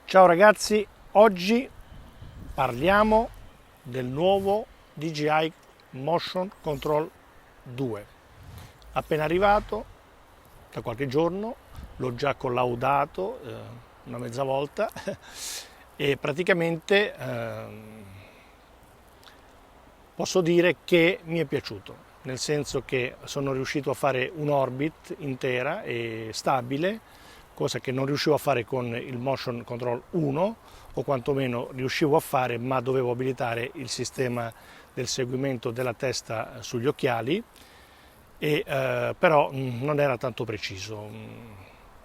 Ciao ragazzi, oggi parliamo del nuovo DJI Motion Control 2. Appena arrivato da qualche giorno, l'ho già collaudato una mezza volta e praticamente posso dire che mi è piaciuto, nel senso che sono riuscito a fare un'orbit intera e stabile, cosa che non riuscivo a fare con il Motion Control 1, o quantomeno riuscivo a fare, ma dovevo abilitare il sistema del seguimento della testa sugli occhiali, però non era tanto preciso.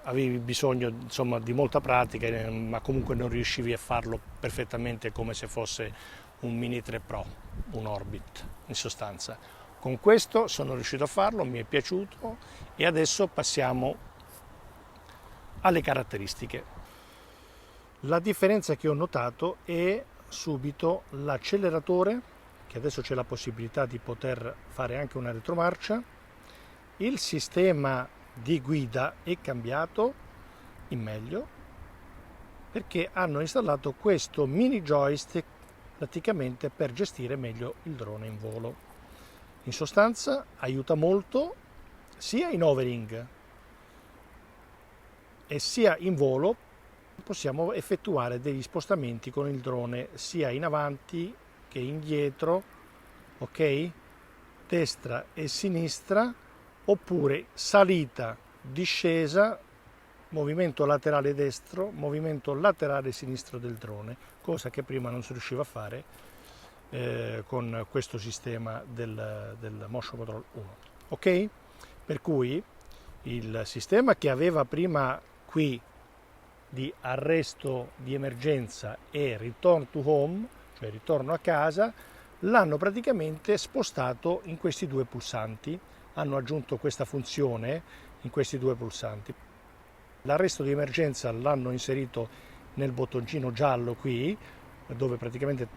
Avevi bisogno insomma di molta pratica, ma comunque non riuscivi a farlo perfettamente come se fosse un Mini 3 Pro, un Orbit in sostanza. Con questo sono riuscito a farlo, mi è piaciuto e adesso passiamo alle caratteristiche. La differenza che ho notato è subito l'acceleratore, che adesso c'è la possibilità di poter fare anche una retromarcia. Il sistema di guida è cambiato in meglio perché hanno installato questo mini joystick praticamente per gestire meglio il drone in volo. In sostanza aiuta molto sia in overing e sia in volo. Possiamo effettuare degli spostamenti con il drone sia in avanti che indietro, ok? Destra e sinistra, oppure salita, discesa, movimento laterale destro, movimento laterale sinistro del drone, cosa che prima non si riusciva a fare con questo sistema del Motion Control 1. Ok? Per cui il sistema che aveva prima qui di arresto di emergenza e return to home, cioè ritorno a casa, l'hanno praticamente spostato in questi due pulsanti. Hanno aggiunto questa funzione in questi due pulsanti. L'arresto di emergenza l'hanno inserito nel bottoncino giallo qui, dove praticamente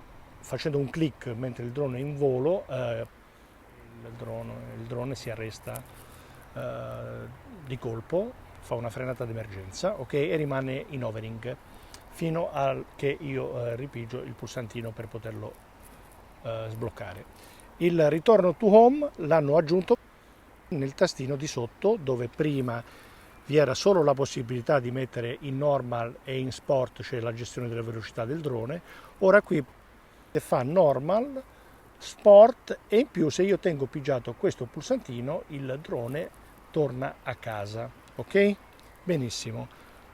facendo un clic mentre il drone è in volo, il drone si arresta di colpo, fa una frenata d'emergenza, ok, e rimane in overing fino a che io ripigio il pulsantino per poterlo sbloccare. Il ritorno to home l'hanno aggiunto nel tastino di sotto, dove prima vi era solo la possibilità di mettere in normal e in sport, cioè la gestione della velocità del drone. Ora qui fa normal, sport, e in più se io tengo pigiato questo pulsantino il drone torna a casa, ok? Benissimo.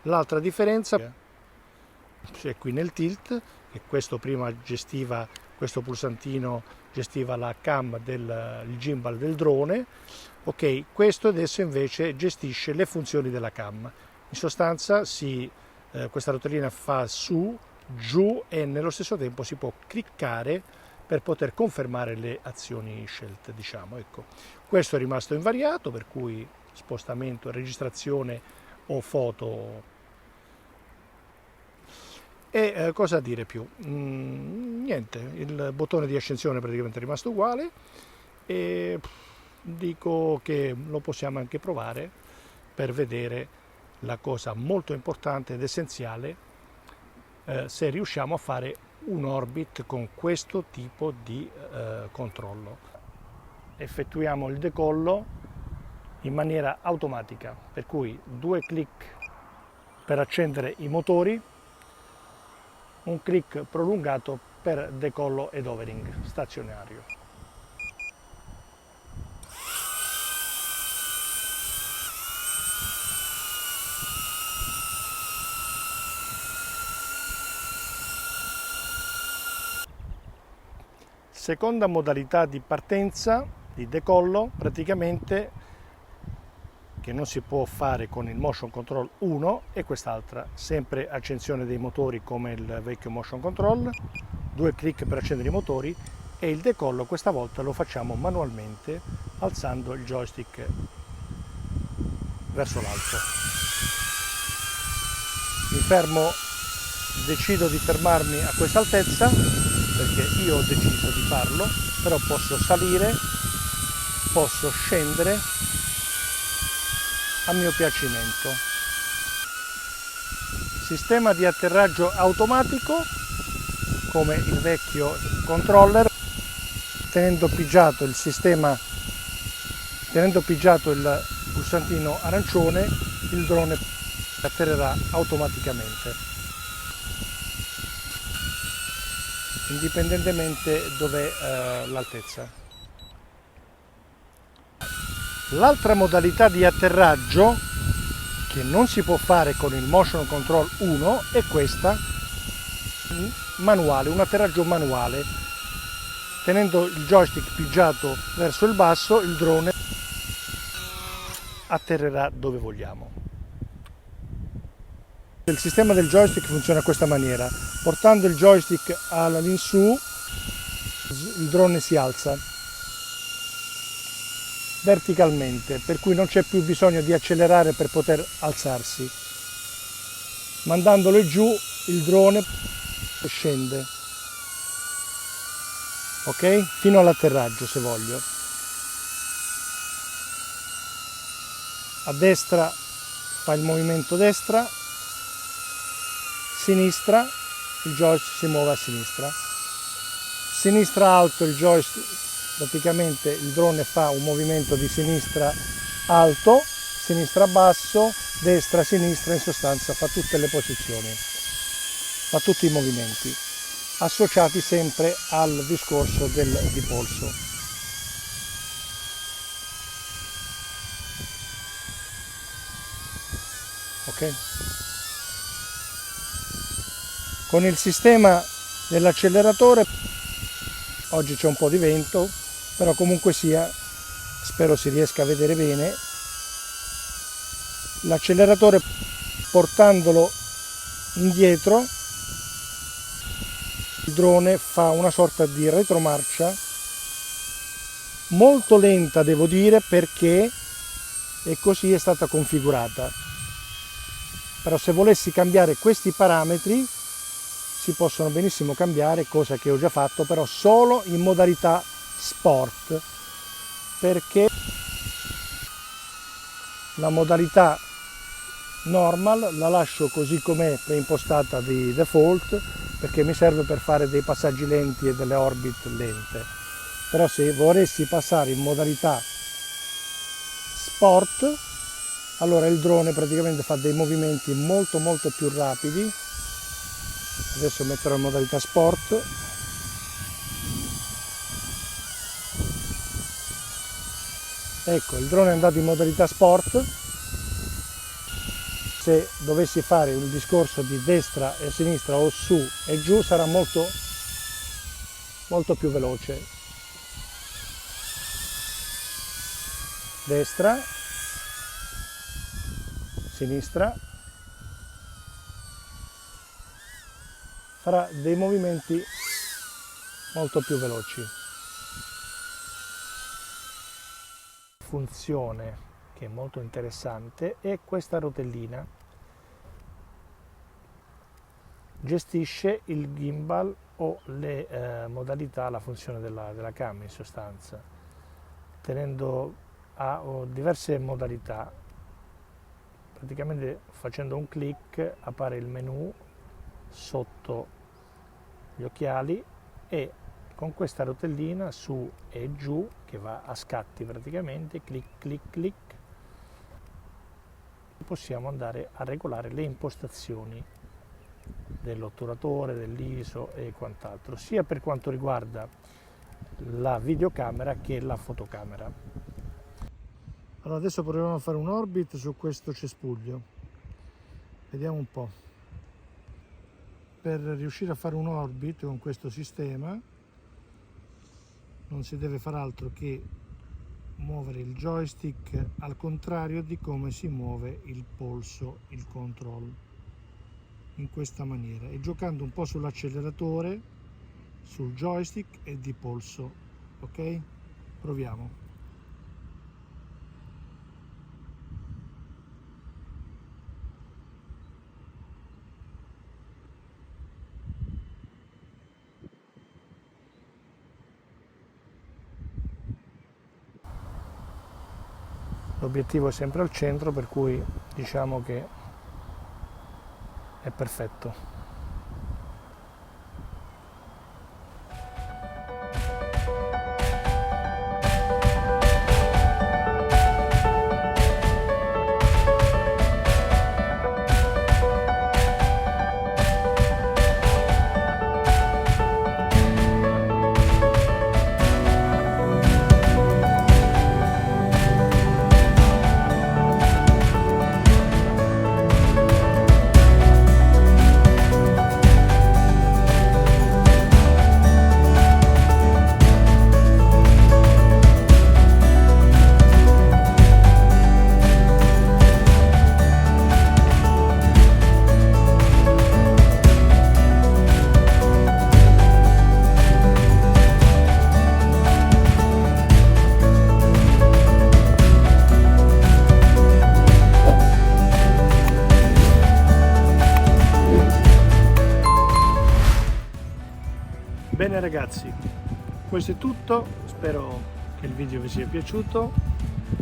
L'altra differenza è qui nel tilt, che questo prima gestiva, questo pulsantino gestiva la cam del gimbal del drone, ok, questo adesso invece gestisce le funzioni della cam. In sostanza questa rotellina fa su, giù e nello stesso tempo si può cliccare per poter confermare le azioni scelte, diciamo. Ecco. Questo è rimasto invariato, per cui spostamento, registrazione o foto. E cosa dire più? Niente, il bottone di accensione praticamente è rimasto uguale e dico che lo possiamo anche provare per vedere la cosa molto importante ed essenziale, se riusciamo a fare un orbit con questo tipo di controllo. Effettuiamo il decollo in maniera automatica, per cui 2 clic per accendere i motori, un clic prolungato per decollo ed overing stazionario. Seconda modalità di partenza, di decollo, praticamente che non si può fare con il Motion Control 1 e quest'altra, sempre accensione dei motori come il vecchio Motion Control, 2 clic per accendere i motori, e il decollo questa volta lo facciamo manualmente alzando il joystick verso l'alto. Mi fermo, decido di fermarmi a questa altezza perché io ho deciso di farlo, però posso salire, posso scendere a mio piacimento. sistema di atterraggio automatico come il vecchio controller, tenendo pigiato il pulsantino arancione, il drone atterrerà automaticamente, indipendentemente dov'è l'altezza. L'altra modalità di atterraggio che non si può fare con il Motion Control 1 è questa manuale, un atterraggio manuale. Tenendo il joystick pigiato verso il basso, il drone atterrerà dove vogliamo. Il sistema del joystick funziona in questa maniera: portando il joystick all'insù, il drone si alza verticalmente, per cui non c'è più bisogno di accelerare per poter alzarsi. Mandandolo giù, il drone scende, ok? Fino all'atterraggio, se voglio. A destra fa il movimento destra, sinistra, il joystick si muove a sinistra. Sinistra alto, il joystick, praticamente il drone fa un movimento di sinistra alto, sinistra basso, destra sinistra, in sostanza fa tutte le posizioni, fa tutti i movimenti, associati sempre al discorso di polso. Ok? Con il sistema dell'acceleratore, oggi c'è un po' di vento, però comunque sia, spero si riesca a vedere bene, l'acceleratore, portandolo indietro, il drone fa una sorta di retromarcia molto lenta, devo dire, perché e così è stata configurata. Però se volessi cambiare questi parametri si possono benissimo cambiare, cosa che ho già fatto, però solo in modalità sport, perché la modalità normal la lascio così com'è preimpostata di default, perché mi serve per fare dei passaggi lenti e delle orbit lente. Però se volessi passare in modalità sport, allora il drone praticamente fa dei movimenti molto più rapidi. Adesso metterò in modalità sport. Ecco, il drone è andato in modalità sport. Se dovessi fare un discorso di destra e sinistra o su e giù, sarà molto più veloce. Destra, sinistra, farà dei movimenti molto più veloci. Funzione che è molto interessante è questa rotellina. Gestisce il gimbal o le modalità, la funzione della cam in sostanza, tenendo a diverse modalità. Praticamente facendo un clic appare il menu sotto gli occhiali e con questa rotellina su e giù, che va a scatti praticamente, clic clic clic, possiamo andare a regolare le impostazioni dell'otturatore, dell'ISO e quant'altro, sia per quanto riguarda la videocamera che la fotocamera. Allora adesso proviamo a fare un orbit su questo cespuglio, vediamo un po'. Per riuscire a fare un orbit con questo sistema non si deve fare altro che muovere il joystick al contrario di come si muove il polso, il control, in questa maniera, e giocando un po' sull'acceleratore, sul joystick e di polso. Ok? Proviamo. L'obiettivo è sempre al centro, per cui diciamo che è perfetto. Bene ragazzi, questo è tutto, spero che il video vi sia piaciuto,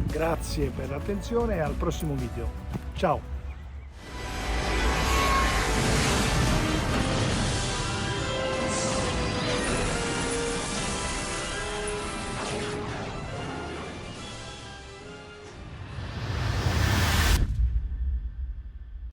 grazie per l'attenzione e al prossimo video, ciao!